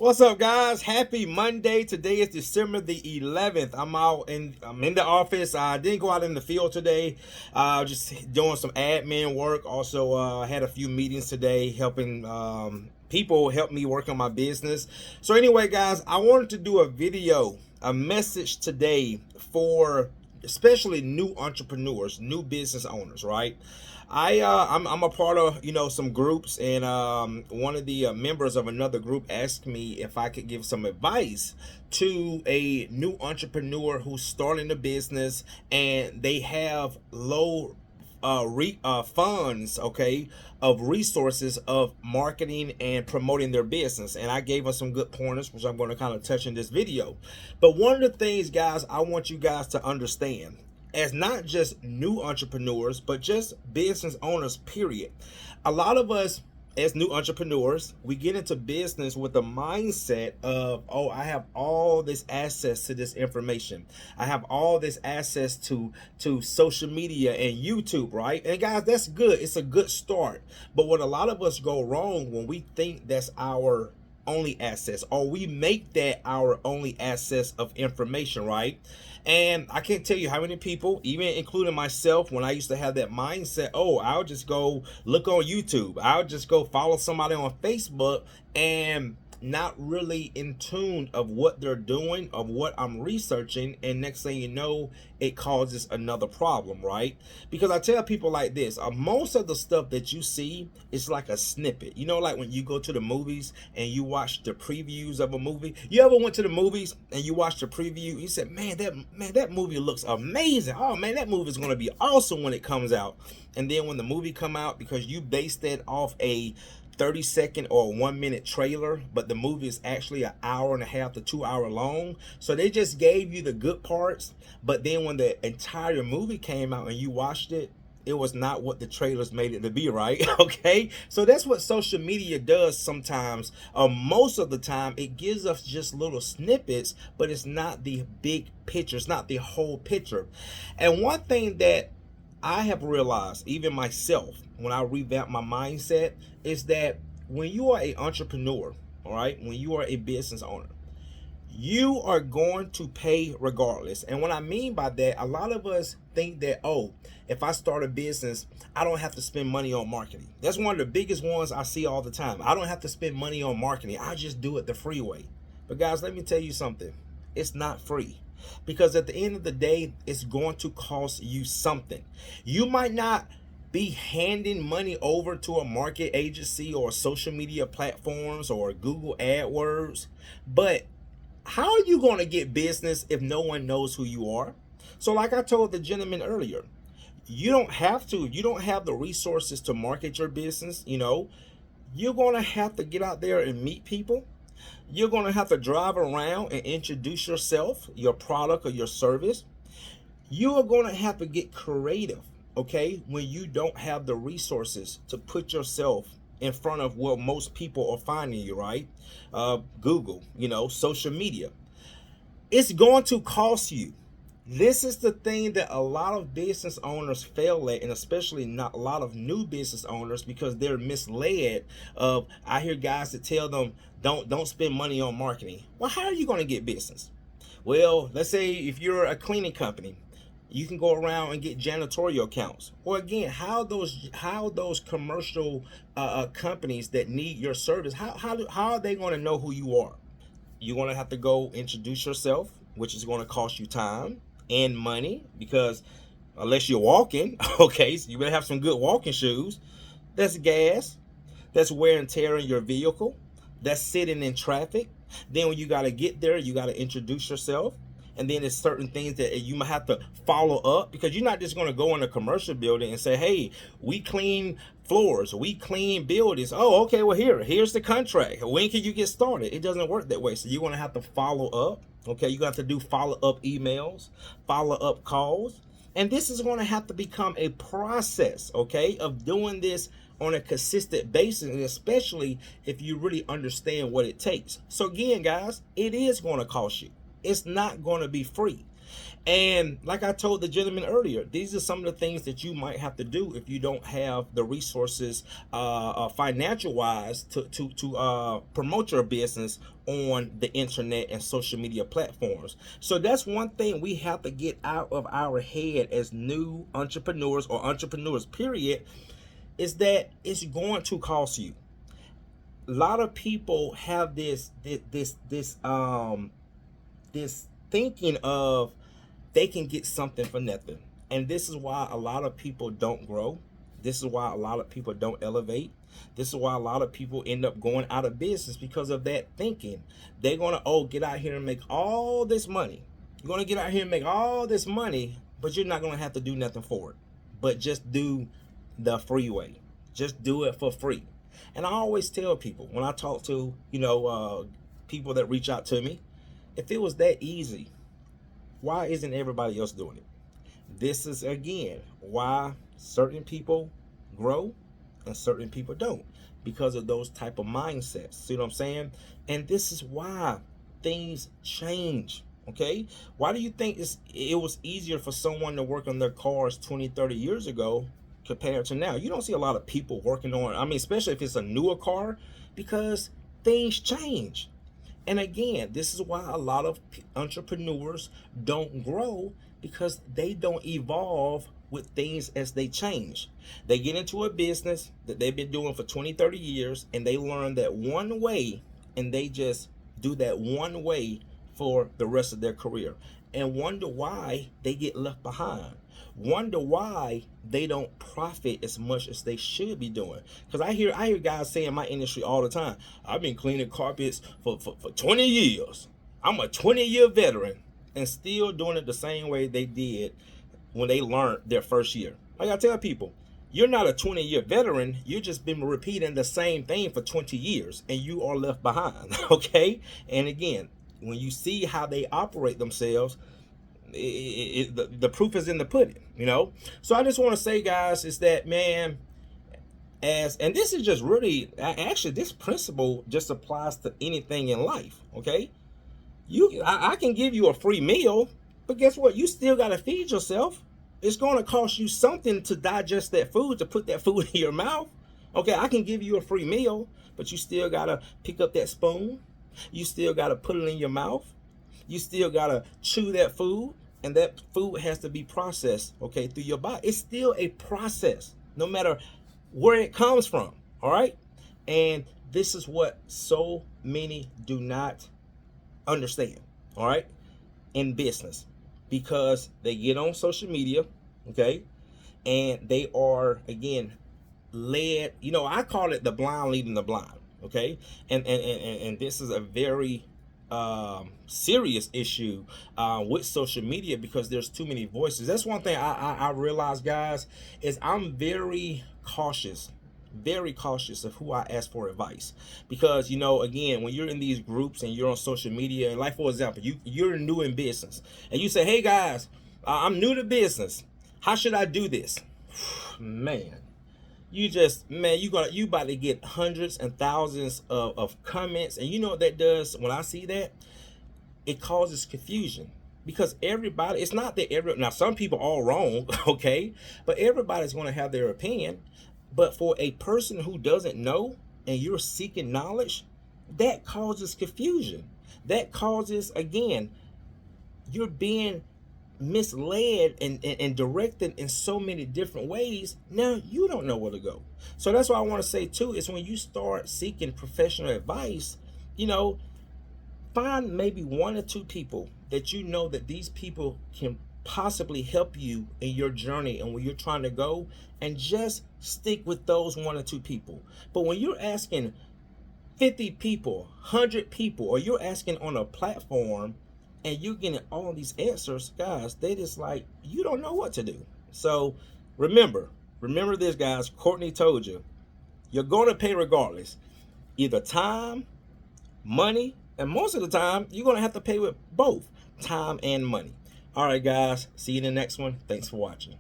What's up, guys? Happy Monday. Today is December the 11th. I'm in the office. I didn't go out in the field today. Just doing some admin work. Also, had a few meetings today helping people help me work on my business. So anyway, guys, I wanted to do a message today for especially new entrepreneurs, new business owners, right? I'm a part of some groups, and one of the members of another group asked me if I could give some advice to a new entrepreneur who's starting a business and they have low funds, okay, of resources of marketing and promoting their business. And I gave them some good pointers, which I'm going to kind of touch in this video. But one of the things, guys, I want you guys to understand, as not just new entrepreneurs, but just business owners, period. A lot of us as new entrepreneurs, we get into business with the mindset of, oh, I have all this access to this information. I have all this access to social media and YouTube, right? And guys, that's good. It's a good start. But what a lot of us go wrong when we think that's our only access, or we make that our only access of information, right? And I can't tell you how many people, even including myself, when I used to have that mindset, oh, I'll just go look on YouTube, I'll just go follow somebody on Facebook, and not really in tune of what they're doing, of what I'm researching, and next thing you know, it causes another problem, right? Because I tell people like this, most of the stuff that you see is like a snippet. You know, like when you go to the movies and you watch the previews of a movie. You ever went to the movies and you watched the preview, you said, man, that movie looks amazing. Oh man, that movie is going to be awesome when it comes out. And then when the movie come out, because you based that off a 30-second or 1-minute trailer, but the movie is actually an hour and a half to 2 hour long, so they just gave you the good parts, but then when the entire movie came out and you watched it, it was not what the trailers made it to be, right? Okay, so that's what social media does sometimes. Most of the time it gives us just little snippets, but it's not the big picture, it's not the whole picture. And one thing that I have realized, even myself, when I revamp my mindset, is that when you are an entrepreneur, all right, when you are a business owner, you are going to pay regardless. And what I mean by that, a lot of us think that, oh, if I start a business, I don't have to spend money on marketing. That's one of the biggest ones I see all the time. I don't have to spend money on marketing. I just do it the free way. But guys, let me tell you something. It's not free. Because at the end of the day, it's going to cost you something. You might not be handing money over to a market agency or social media platforms or Google AdWords, but how are you going to get business if no one knows who you are? So like I told the gentleman earlier, you don't have the resources to market your business. You're going to have to get out there and meet people. You're going to have to drive around and introduce yourself, your product, or your service. You are going to have to get creative, okay, when you don't have the resources to put yourself in front of where most people are finding you, right? Google, social media. It's going to cost you. This is the thing that a lot of business owners fail at, and especially not a lot of new business owners, because they're misled. I hear guys that tell them, don't spend money on marketing. Well, how are you going to get business? Well, let's say if you're a cleaning company, you can go around and get janitorial accounts. Or again, how those commercial companies that need your service, how are they going to know who you are? You're going to have to go introduce yourself, which is going to cost you time and money, because unless you're walking, okay, so you better have some good walking shoes. That's gas. That's wear and tear in your vehicle. That's sitting in traffic. Then when you got to get there, you got to introduce yourself. And then there's certain things that you might have to follow up, because you're not just going to go in a commercial building and say, hey, we clean floors, we clean buildings. Oh, okay, well, here's the contract. When can you get started? It doesn't work that way. So you're going to have to follow up. Okay, you got to do follow-up emails, follow-up calls. And this is going to have to become a process, okay, of doing this on a consistent basis, and especially if you really understand what it takes. So again, guys, it is going to cost you. It's not going to be free. And like I told the gentleman earlier, these are some of the things that you might have to do if you don't have the resources, financial wise, to promote your business on the internet and social media platforms. So that's one thing we have to get out of our head as new entrepreneurs, or entrepreneurs period, is that it's going to cost you. A lot of people have this thinking of they can get something for nothing. And this is why a lot of people don't grow. This is why a lot of people don't elevate. This is why a lot of people end up going out of business, because of that thinking. They're going to, get out here and make all this money. You're going to get out here and make all this money, but you're not going to have to do nothing for it. But just do the free way. Just do it for free. And I always tell people when I talk to, people that reach out to me, if it was that easy, why isn't everybody else doing it? This is, again, why certain people grow and certain people don't, because of those type of mindsets. See what I'm saying? And this is why things change. Okay, why do you think it was easier for someone to work on their cars 20-30 years ago compared to now? You don't see a lot of people working on, especially if it's a newer car, because things change. And again, this is why a lot of entrepreneurs don't grow, because they don't evolve with things as they change. They get into a business that they've been doing for 20-30 years, and they learn that one way, and they just do that one way for the rest of their career, and wonder why they get left behind. Wonder why they don't profit as much as they should be doing. Because I hear guys say in my industry all the time, I've been cleaning carpets for 20 years. I'm a 20-year veteran, and still doing it the same way they did when they learned their first year. Like I tell people, you're not a 20-year veteran. You've just been repeating the same thing for 20 years, and you are left behind. Okay? And again, when you see how they operate themselves, the proof is in the pudding, So I just want to say, guys, is that, man, and this is just really, actually, this principle just applies to anything in life. Okay, I can give you a free meal, but guess what? You still got to feed yourself. It's going to cost you something to digest that food, to put that food in your mouth. Okay, I can give you a free meal, but you still got to pick up that spoon. You still got to put it in your mouth. You still got to chew that food, and that food has to be processed, okay, through your body. It's still a process, no matter where it comes from, all right? And this is what so many do not understand, all right, in business, because they get on social media, okay, and they are, again, led, I call it the blind leading the blind, okay? And this is a very serious issue with social media, because there's too many voices. That's one thing I realize, guys, is I'm very cautious of who I ask for advice, because again, when you're in these groups and you're on social media, and like, for example, you're new in business, and you say, hey guys, I'm new to business, how should I do this? Man, you about to get hundreds and thousands of comments. And you know what that does? When I see that, it causes confusion, because everybody, it's not that now some people are all wrong, okay, but everybody's going to have their opinion. But for a person who doesn't know, and you're seeking knowledge, that causes confusion. That causes, again, you're being misled and directed in so many different ways. Now you don't know where to go. So that's what I want to say too, is when you start seeking professional advice, find maybe one or two people that that these people can possibly help you in your journey and where you're trying to go, and just stick with those one or two people. But when you're asking 50 people, 100 people, or you're asking on a platform and you're getting all these answers, guys, they just like, you don't know what to do. So remember this, guys. Courtney told you, you're going to pay regardless, either time, money, and most of the time you're going to have to pay with both time and money. All right, guys, see you in the next one. Thanks for watching.